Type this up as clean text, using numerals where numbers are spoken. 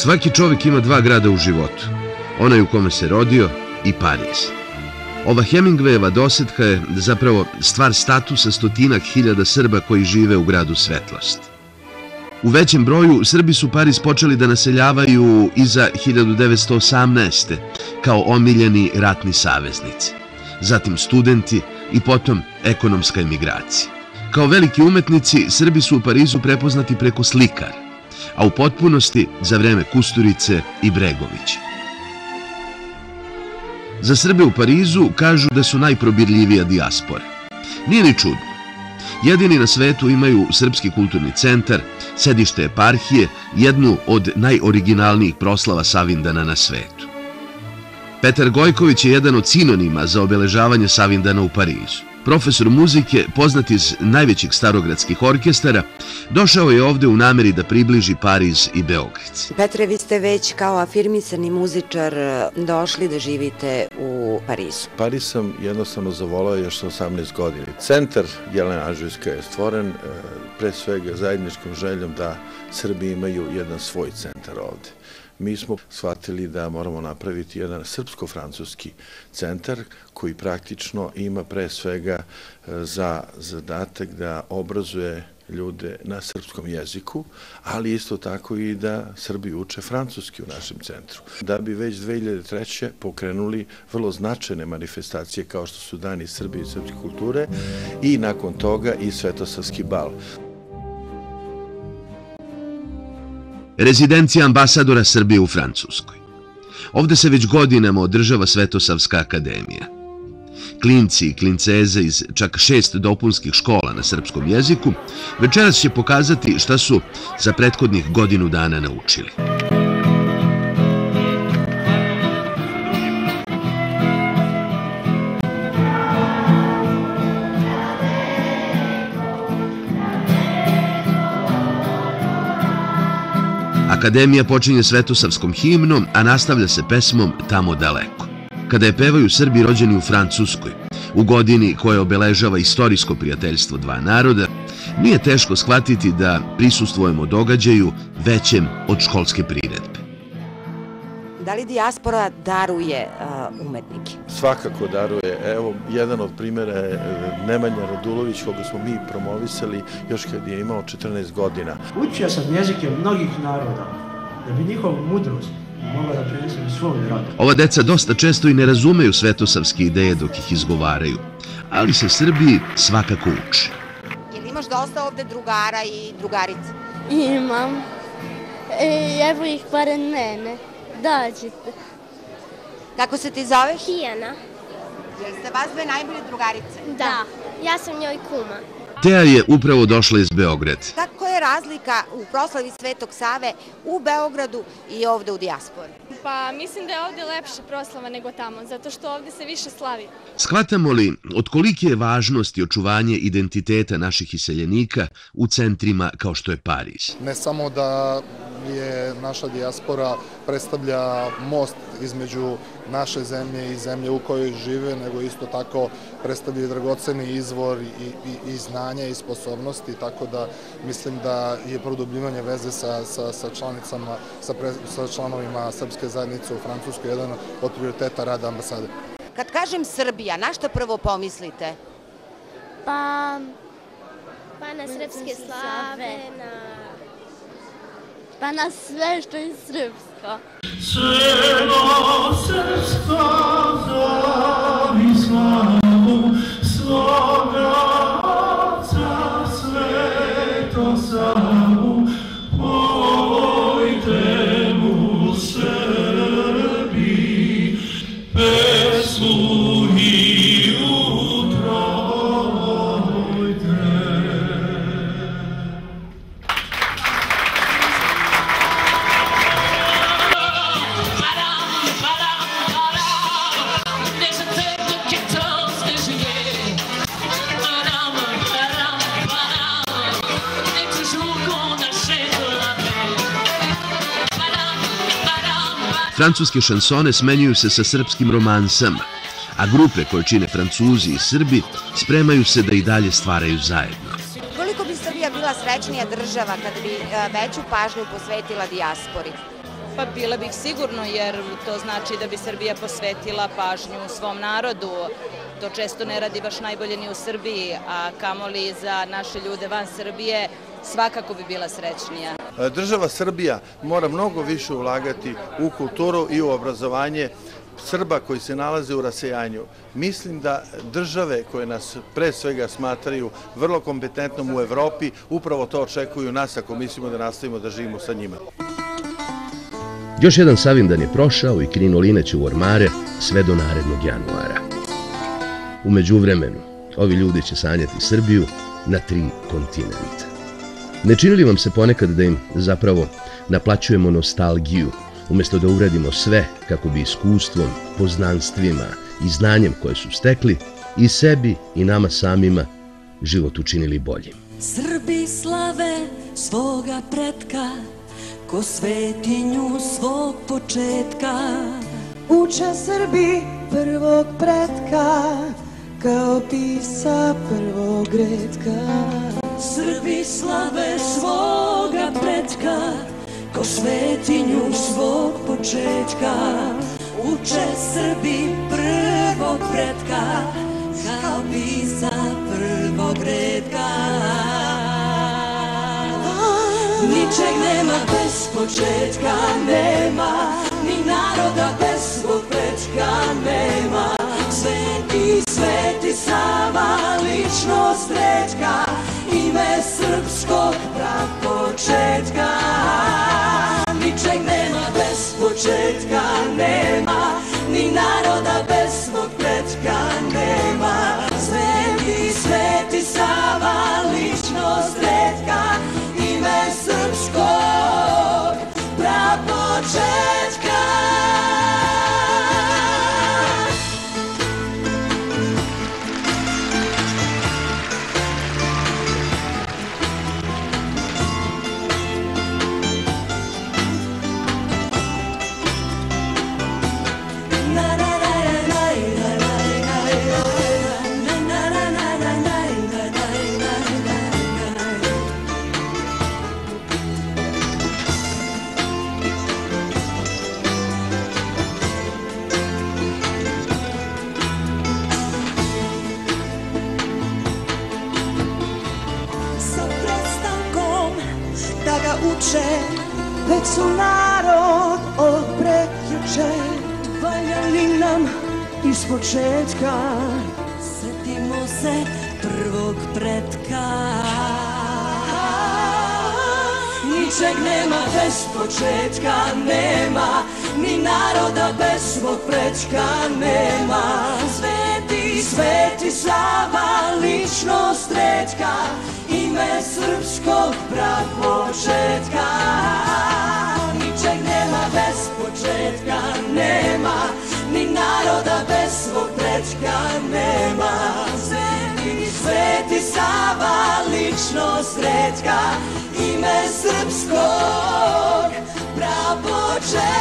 Svaki čovjek ima dva grada u životu, onaj u kome se rodio i Pariz. Ova Hemingwayeva dosetka je zapravo stvar statusa stotinak hiljada Srba koji žive u gradu svetlosti. U većem broju Srbi su Pariz počeli da naseljavaju iza 1918. kao omiljeni ratni saveznici, zatim studenti i potom ekonomska emigracija. Kao veliki umetnici, Srbi su u Parizu prepoznati preko slikara, a u potpunosti za vreme Kusturice i Bregovića. Za Srbe u Parizu kažu da su najprobirljivija dijaspora. Nije ni čudno. Jedini na svetu imaju Srpski kulturni centar, sedište eparhije, jednu od najoriginalnijih proslava Savindana na svetu. Petar Gojković je jedan od sinonima za obeležavanje Savindana u Parizu. Profesor muzike, poznat iz najvećih starogradskih orkestara, došao je ovde u nameri da približi Pariz i Beograd. Petre, vi ste već kao afirmisani muzičar došli da živite u Parizu. Pariz sam jednostavno zavolao još sa 18 godina. Centar Jelena Anžujska je stvoren pre svega zajedničkom željom da Srbi imaju jedan svoj centar ovde. Mi smo shvatili da moramo napraviti jedan srpsko-francuski centar koji praktično ima pre svega za zadatak da obrazuje ljude na srpskom jeziku, ali isto tako i da Srbi uče francuski u našem centru. Da bi već 2003. pokrenuli vrlo značajne manifestacije kao što su Dani Srbije i srpske kulture i nakon toga i Svetosavski bal. Rezidencija ambasadora Srbije u Francuskoj. Ovde se već godinama održava Svetosavska akademija. Klinci i klinceze iz čak 6 dopunskih škola na srpskom jeziku večeras će pokazati šta su za prethodnih godinu dana naučili. Akademija počinje Svetosavskom himnom, a nastavlja se pesmom Tamo daleko. Kada je pevaju Srbi rođeni u Francuskoj, u godini koja obeležava istorijsko prijateljstvo dva naroda, nije teško shvatiti da prisustvujemo događaju većem od školske priredbe. Da li dijaspora daruje umetnike? Svakako daruje. Evo, jedan od primjera je Nemanja Radulović, koga smo mi promovisali još kad je imao 14 godina. Učio sam jezike mnogih naroda, da bi njihovu mudrost mogla da prenesem u svoj rod. Ova deca dosta često i ne razumeju svetosavske ideje dok ih izgovaraju, ali se Srbiji svakako uče. Jel imaš dosta ovde drugara i drugarica? Imam. Evo ih pored mene. Dođite. Kako se ti zoveš? Hijana. Jel ste vas dve najbolje drugarice? Da, ja sam njoj kuma. Teja je upravo došla iz Beograda. Kako je razlika u proslavi Svetog Save u Beogradu i ovde u dijaspori? Pa mislim da je ovde lepša proslava nego tamo, zato što ovde se više slavi. Shvatamo li od kolike je važnosti očuvanje identiteta naših iseljenika u centrima kao što je Pariz? Ne samo da je naša dijaspora predstavlja most između naše zemlje i zemlje u kojoj žive, nego isto tako predstavlja i dragoceni izvor i znanja i sposobnosti, tako da mislim da je produbljivanje veze sa članovima srpske zajednice u Francuskoj jedan od prioriteta rada ambasade. Kad kažem Srbija, na šta prvo pomislite? Pa na srpske slave, pa na sve što je srpsko. Selo srpsko zove slavu svoga oca Svetosavu, pojte mu Srbi pesmu i utrojte. Francuske šansone smenjuju se sa srpskim romansama, a grupe koje čine Francuzi i Srbi spremaju se da i dalje stvaraju zajedno. Koliko bi Srbija bila srećnija država kada bi veću pažnju posvetila dijaspori? Pa bila bih sigurno, jer to znači da bi Srbija posvetila pažnju svom narodu. To često ne radi baš najbolje ni u Srbiji, a kamoli za naše ljude van Srbije, svakako bi bila srećnija. Država Srbija mora mnogo više ulagati u kulturu i u obrazovanje Srba koji se nalaze u rasejanju. Mislim da države koje nas pre svega smatraju vrlo kompetentnom u Evropi, upravo to očekuju nas ako mislimo da nastavimo da živimo sa njima. Još jedan Savindan je prošao i krinolineć u ormare sve do narednog januara. U međuvremenu, ovi ljudi će sanjati Srbiju na 3 kontinenta. Ne čini li vam se ponekad da im zapravo naplaćujemo nostalgiju, umjesto da uradimo sve kako bi iskustvom, poznanstvima i znanjem koje su stekli i sebi i nama samima život učinili boljim? Srbi slave svoga pretka, ko svetinju svog početka. Uče Srbi prvog pretka, kao pisa prvog retka. Srbi slave svoga pretka, ko svetinju svog početka. Uče Srbi prvog pretka, kao pisa prvog retka. Ničeg nema bez početka, nema, ni naroda bez svog pretka nema. Sveti, Sveti Sava, ličnost retka, ime srpskog prapočetka. Ničeg nema bez početka, nema, ni naroda bez svog pretka nema. Sveti, Sveti Sava, ličnost retka, ime srpskog prapočetka. Već su narod od prekjuče, valjali nam iz početka. Sjetimo se prvog pretka. Ničeg nema bez početka, nema, ni naroda bez svog pretka nema. Sveti, Sveti Sava, ličnost retka, ime srpskog prapočetka. Ničeg nema bez početka, nema, ni naroda bez svog pretka nema. Sveti, Sveti Sava, ličnost retka, ime srpskog prapočetka.